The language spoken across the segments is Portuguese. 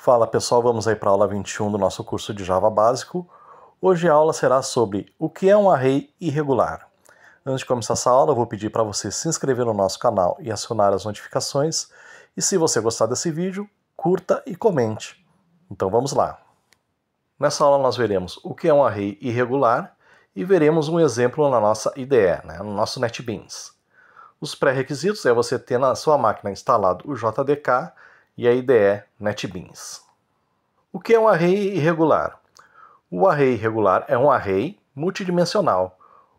Fala pessoal, vamos aí para a aula 21 do nosso curso de Java básico. Hoje a aula será sobre o que é um array irregular. Antes de começar essa aula, eu vou pedir para você se inscrever no nosso canal e acionar as notificações. E se você gostar desse vídeo, curta e comente. Então vamos lá. Nessa aula nós veremos o que é um array irregular e veremos um exemplo na nossa IDE, no nosso NetBeans. Os pré-requisitos é você ter na sua máquina instalado o JDK e a IDE NetBeans. O que é um array irregular? O array irregular é um array multidimensional,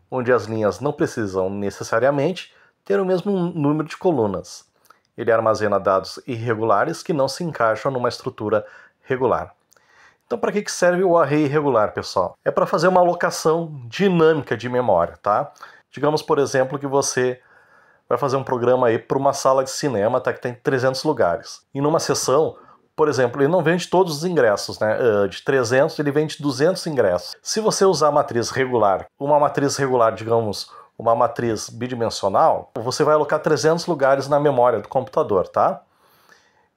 onde as linhas não precisam necessariamente ter o mesmo número de colunas. Ele armazena dados irregulares que não se encaixam numa estrutura regular. Então, para que serve o array irregular, pessoal? É para fazer uma alocação dinâmica de memória, tá? Digamos, por exemplo, que você vai fazer um programa aí para uma sala de cinema, tá, que tem 300 lugares. E numa sessão, por exemplo, ele não vende todos os ingressos, de 300 ele vende 200 ingressos. Se você usar a matriz regular, digamos, uma matriz bidimensional, você vai alocar 300 lugares na memória do computador, tá?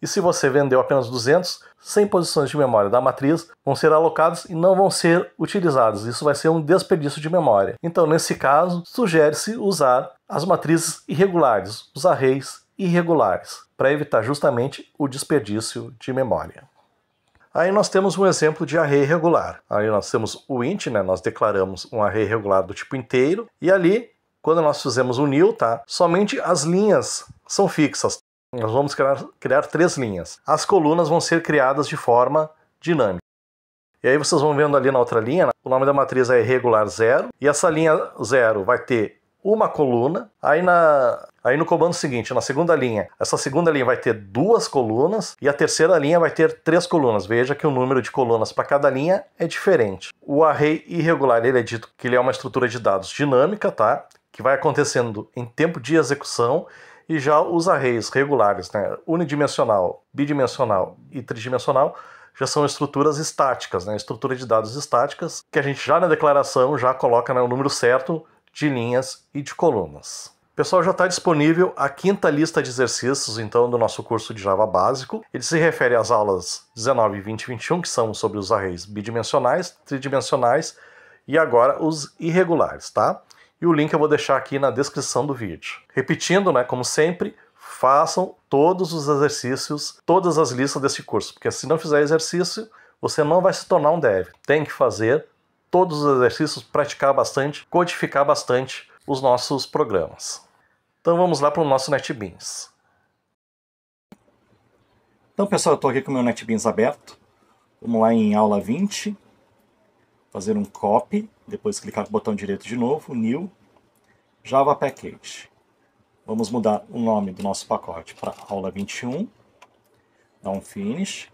E se você vendeu apenas 200, 100 posições de memória da matriz vão ser alocadas e não vão ser utilizadas. Isso vai ser um desperdício de memória. Então, nesse caso, sugere-se usar as matrizes irregulares, os arrays irregulares, para evitar justamente o desperdício de memória. Aí nós temos um exemplo de array irregular. Aí nós temos o int, nós declaramos um array irregular do tipo inteiro, e ali, quando nós fizemos o new, somente as linhas são fixas. Nós vamos criar 3 linhas. As colunas vão ser criadas de forma dinâmica. E aí vocês vão vendo ali na outra linha, o nome da matriz é irregular 0, e essa linha 0 vai ter uma coluna. Aí no comando seguinte, na segunda linha, essa segunda linha vai ter 2 colunas, e a terceira linha vai ter 3 colunas. Veja que o número de colunas para cada linha é diferente. O array irregular, ele é dito que ele é uma estrutura de dados dinâmica, que vai acontecendo em tempo de execução. E já os arrays regulares, unidimensional, bidimensional e tridimensional, já são estruturas estáticas, estrutura de dados estáticas, que a gente já na declaração já coloca o número certo de linhas e de colunas. Pessoal, já está disponível a 5ª lista de exercícios, então, do nosso curso de Java básico. Ele se refere às aulas 19, 20 e 21, que são sobre os arrays bidimensionais, tridimensionais e agora os irregulares, tá? E o link eu vou deixar aqui na descrição do vídeo. Repetindo, como sempre, façam todos os exercícios, todas as listas desse curso, porque se não fizer exercício, você não vai se tornar um dev. Tem que fazer todos os exercícios, praticar bastante, codificar bastante os nossos programas. Então vamos lá para o nosso NetBeans. Então, pessoal, eu estou aqui com o meu NetBeans aberto. Vamos lá em aula 20. Fazer um copy, depois clicar no botão direito de novo, New, Java Package. Vamos mudar o nome do nosso pacote para aula 21, dar um Finish.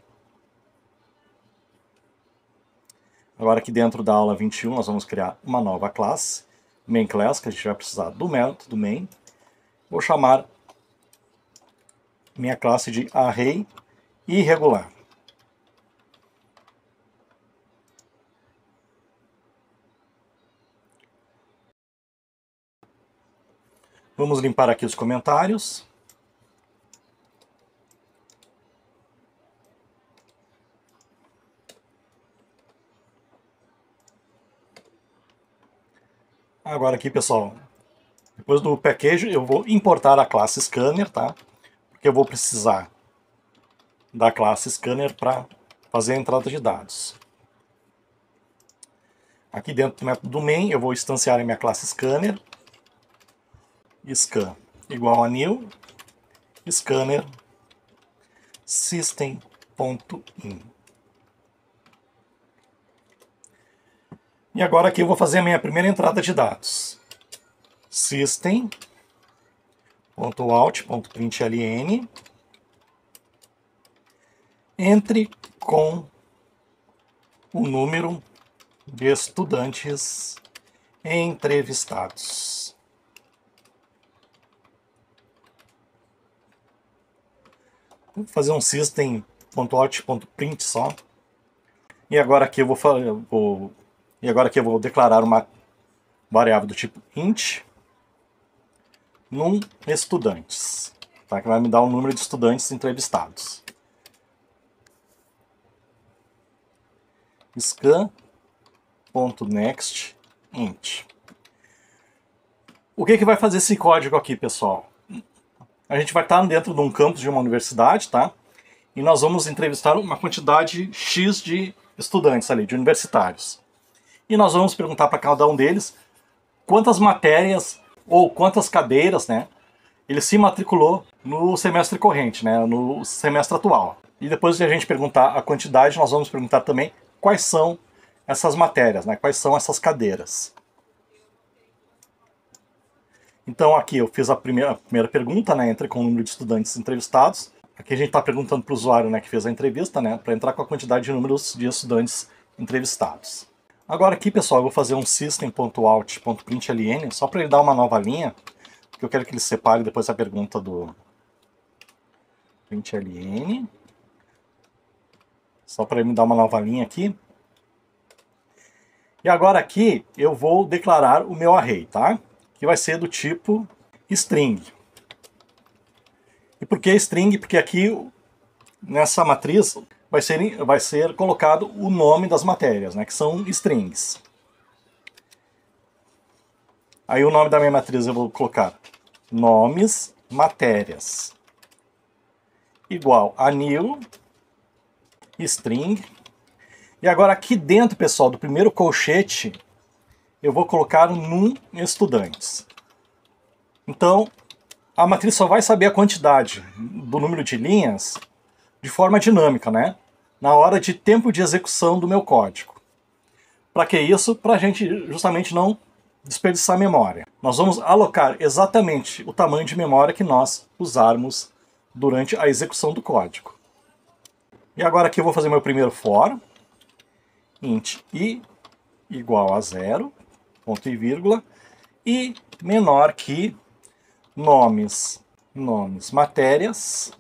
Agora aqui dentro da aula 21 nós vamos criar uma nova classe, Main Class, que a gente vai precisar do método Main. Vou chamar minha classe de Array Irregular. Vamos limpar aqui os comentários. Agora aqui, pessoal, depois do package eu vou importar a classe Scanner, porque eu vou precisar da classe Scanner para fazer a entrada de dados. Aqui dentro do método main eu vou instanciar a minha classe Scanner. Scan igual a new scanner system.in. E agora aqui eu vou fazer a minha primeira entrada de dados. System.out.println entre com o número de estudantes entrevistados. Vou fazer um system.out.print só. E agora aqui eu vou declarar uma variável do tipo int num estudantes, que vai me dar o número de estudantes entrevistados. scan.nextInt. O que vai fazer esse código aqui, pessoal? A gente vai estar dentro de um campus de uma universidade, tá? E nós vamos entrevistar uma quantidade X de estudantes ali, de universitários. E nós vamos perguntar para cada um deles quantas matérias ou quantas cadeiras, né, ele se matriculou no semestre corrente, né, no semestre atual. E depois de a gente perguntar a quantidade, nós vamos perguntar também quais são essas matérias, né, quais são essas cadeiras. Então aqui eu fiz a primeira pergunta, né, entra com o número de estudantes entrevistados. Aqui a gente está perguntando para o usuário, né, que fez a entrevista, né, para entrar com a quantidade de números de estudantes entrevistados. Agora aqui, pessoal, eu vou fazer um system.out.println, só para ele dar uma nova linha, porque eu quero que ele separe depois a pergunta do println. Só para ele me dar uma nova linha aqui. E agora aqui eu vou declarar o meu array, tá? Que vai ser do tipo string. E por que string? Porque aqui, nessa matriz, vai ser colocado o nome das matérias, né, que são strings. Aí o nome da minha matriz eu vou colocar nomes matérias igual a new string. E agora aqui dentro, pessoal, do primeiro colchete, eu vou colocar num estudantes. Então, a matriz só vai saber a quantidade do número de linhas de forma dinâmica, né? Na hora de tempo de execução do meu código. Para que isso? Para a gente justamente não desperdiçar memória. Nós vamos alocar exatamente o tamanho de memória que nós usarmos durante a execução do código. E agora aqui eu vou fazer meu primeiro for, int i igual a 0, ponto e vírgula, e menor que nomes matérias,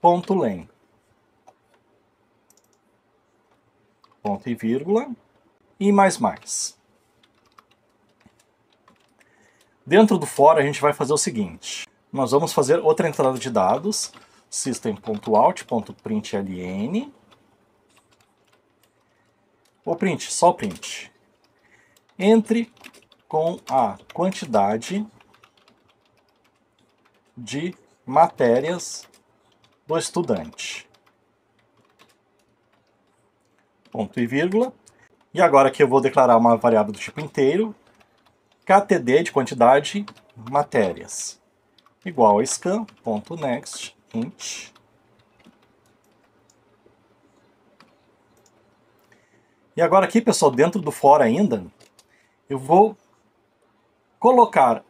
ponto len, ponto e vírgula, e mais. Dentro do for a gente vai fazer o seguinte, nós vamos fazer outra entrada de dados, system.out.println, o print, só o print, entre com a quantidade de matérias do estudante. Ponto e vírgula. E agora aqui eu vou declarar uma variável do tipo inteiro, ktd de quantidade matérias, igual a scan.nextInt. E agora aqui, pessoal, dentro do for ainda, eu vou colocar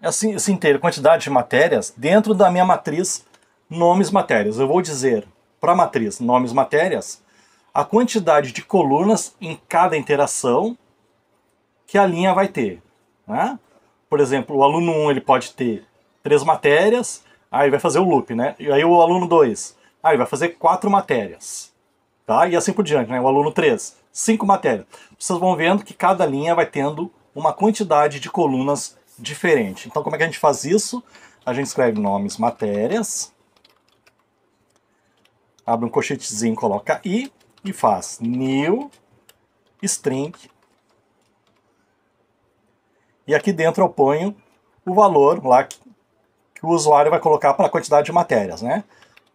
esse inteiro, quantidade de matérias, dentro da minha matriz nomes matérias. Eu vou dizer para a matriz nomes matérias a quantidade de colunas em cada interação que a linha vai ter, né? Por exemplo, o aluno 1 ele pode ter 3 matérias, aí vai fazer o loop, né? E aí o aluno 2, aí vai fazer 4 matérias. Tá? E assim por diante, né? O aluno 3, 5 matérias. Vocês vão vendo que cada linha vai tendo uma quantidade de colunas diferente. Então como é que a gente faz isso? A gente escreve nomes matérias, abre um colchetezinho, coloca i e faz new string. E aqui dentro eu ponho o valor lá que o usuário vai colocar para a quantidade de matérias, né?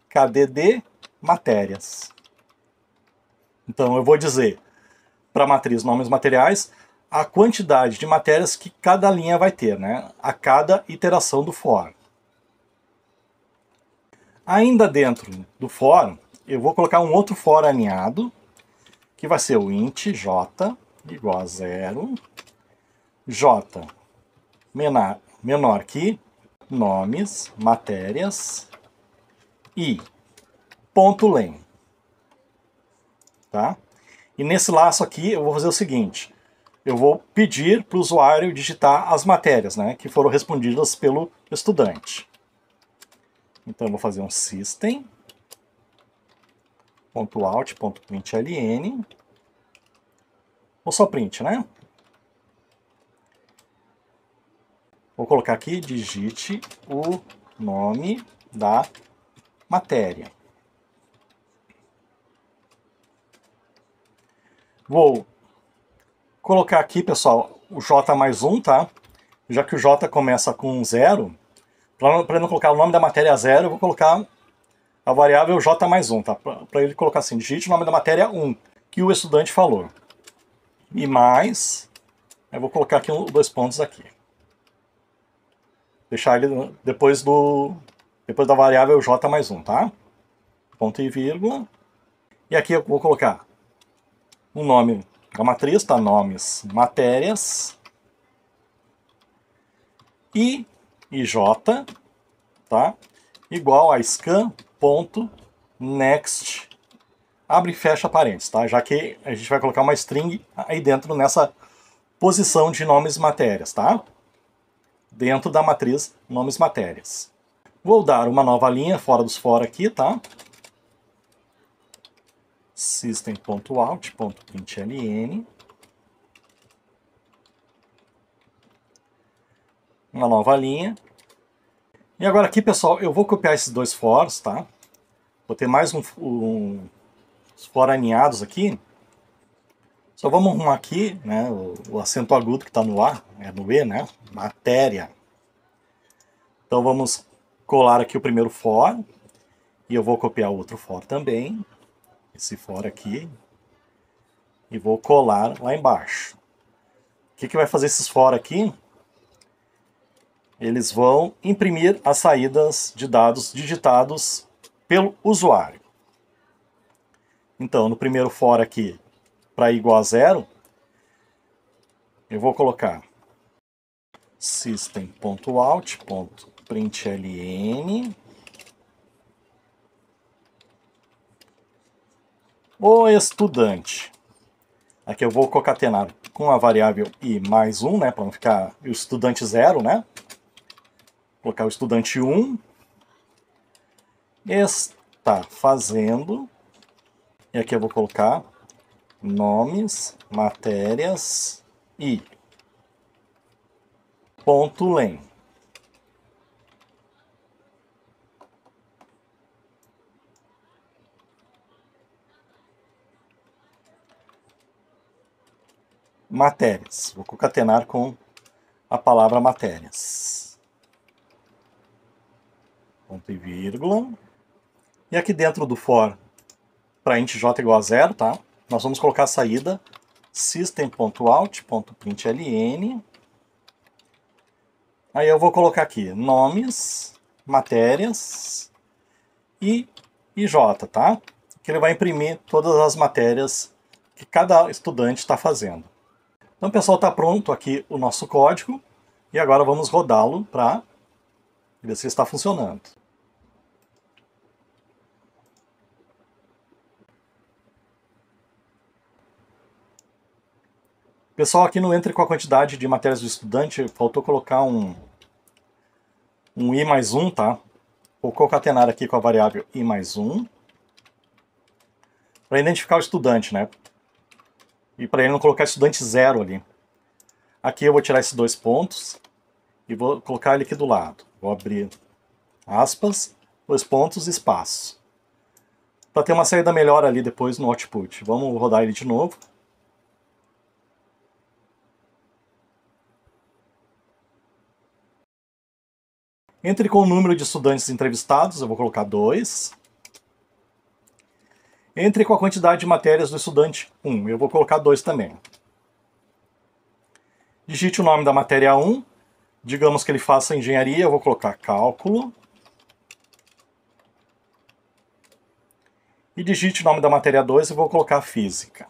kdd matérias. Então eu vou dizer para a matriz nomes materiais a quantidade de matérias que cada linha vai ter, né? A cada iteração do for. Ainda dentro do for, eu vou colocar um outro for alinhado, que vai ser o int j igual a 0, j menor que nomes matérias e ponto len. Tá? E nesse laço aqui eu vou fazer o seguinte, eu vou pedir para o usuário digitar as matérias, né, que foram respondidas pelo estudante. Então eu vou fazer um system.out.println, ou só print, né? Vou colocar aqui, digite o nome da matéria. Vou colocar aqui, pessoal, o J mais 1, tá? Já que o J começa com 0, para não colocar o nome da matéria 0, eu vou colocar a variável J mais 1, tá? Para ele colocar assim, digite o nome da matéria 1, que o estudante falou. E mais, eu vou colocar aqui dois pontos aqui. Deixar ele depois da variável J mais 1, tá? Ponto e vírgula. E aqui eu vou colocar o nome da matriz, tá? Nomes, matérias. I e J, tá? Igual a scan.next, abre e fecha parênteses, tá? Já que a gente vai colocar uma string aí dentro nessa posição de nomes matérias, tá? Dentro da matriz nomes matérias. Vou dar uma nova linha fora dos for aqui, tá? System.out.println. Uma nova linha. E agora aqui, pessoal, eu vou copiar esses dois fors, tá? Vou ter mais uns for aninhados aqui. Só vamos arrumar aqui, né, o acento agudo que está no A, é no E, né? Matéria. Então vamos colar aqui o primeiro for. E eu vou copiar o outro for também. Esse for aqui. E vou colar lá embaixo. O que vai fazer esses for aqui? Eles vão imprimir as saídas de dados digitados pelo usuário. Então, no primeiro for aqui, para i igual a 0, eu vou colocar system.out.println o estudante. Aqui eu vou concatenar com a variável i mais 1, né, para não ficar o estudante 0, né? Vou colocar o estudante 1 está fazendo, e aqui eu vou colocar nomes, matérias e ponto len. Matérias. Vou concatenar com a palavra matérias. Ponto e vírgula. E aqui dentro do for, para int j igual a 0, tá? Nós vamos colocar a saída system.out.println. Aí eu vou colocar aqui nomes, matérias e j, tá? Que ele vai imprimir todas as matérias que cada estudante está fazendo. Então, pessoal, está pronto aqui o nosso código. E agora vamos rodá-lo para ver se está funcionando. Pessoal, aqui no Entre com a quantidade de matérias do estudante, faltou colocar um i mais 1, tá? Vou concatenar aqui com a variável i mais 1. Para identificar o estudante, né? E para ele não colocar estudante 0 ali. Aqui eu vou tirar esses dois pontos e vou colocar ele aqui do lado. Vou abrir aspas, dois pontos, espaço. Para ter uma saída melhor ali depois no output. Vamos rodar ele de novo. Entre com o número de estudantes entrevistados, eu vou colocar 2. Entre com a quantidade de matérias do estudante 1, eu vou colocar 2 também. Digite o nome da matéria 1, digamos que ele faça engenharia, eu vou colocar cálculo. E digite o nome da matéria 2, eu vou colocar física.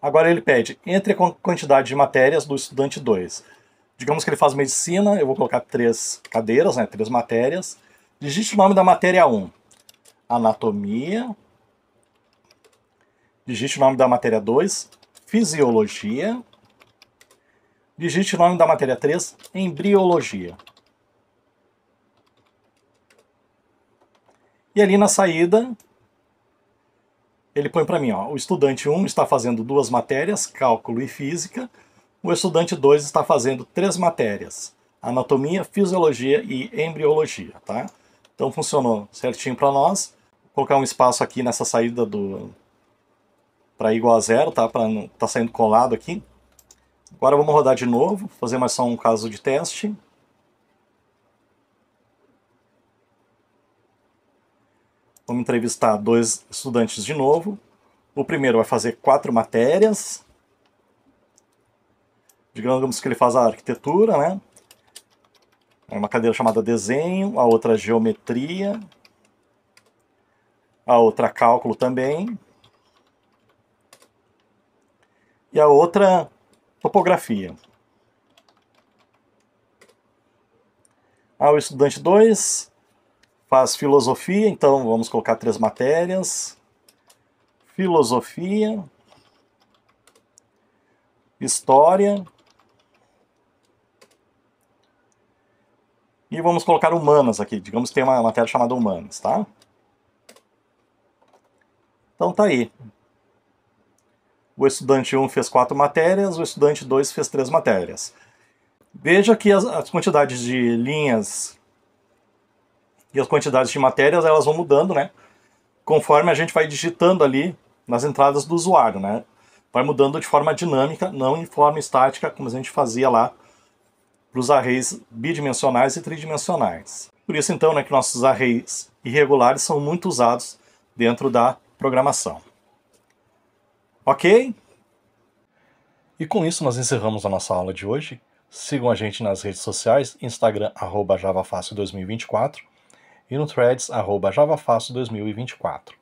Agora ele pede, entre a quantidade de matérias do estudante 2. Digamos que ele faz medicina, eu vou colocar 3 cadeiras, né, 3 matérias. Digite o nome da matéria 1. Anatomia. Digite o nome da matéria 2. Fisiologia. Digite o nome da matéria 3. Embriologia. E ali na saída, ele põe para mim, ó, o estudante 1 está fazendo 2 matérias, cálculo e física. O estudante 2 está fazendo 3 matérias, anatomia, fisiologia e embriologia, tá? Então funcionou certinho para nós. Vou colocar um espaço aqui nessa saída do para igual a zero, tá? Para não tá saindo colado aqui. Agora vamos rodar de novo, fazer mais só um caso de teste. Vamos entrevistar 2 estudantes de novo. O primeiro vai fazer 4 matérias. Digamos que ele faz a arquitetura, né? É uma cadeira chamada desenho, a outra geometria, a outra cálculo também, e a outra topografia. O estudante 2 faz filosofia, então vamos colocar 3 matérias. Filosofia, história, e vamos colocar humanas aqui. Digamos que tem uma matéria chamada humanas, tá? Então tá aí. O estudante 1 fez 4 matérias, o estudante 2 fez 3 matérias. Veja que as quantidades de linhas e as quantidades de matérias, elas vão mudando, né? Conforme a gente vai digitando ali nas entradas do usuário, né? Vai mudando de forma dinâmica, não em forma estática, como a gente fazia lá para os arrays bidimensionais e tridimensionais. Por isso, então, né, que nossos arrays irregulares são muito usados dentro da programação. Ok? E com isso nós encerramos a nossa aula de hoje. Sigam a gente nas redes sociais, Instagram, @javafácil2024 e no Threads, @javafácil2024.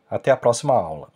Até a próxima aula.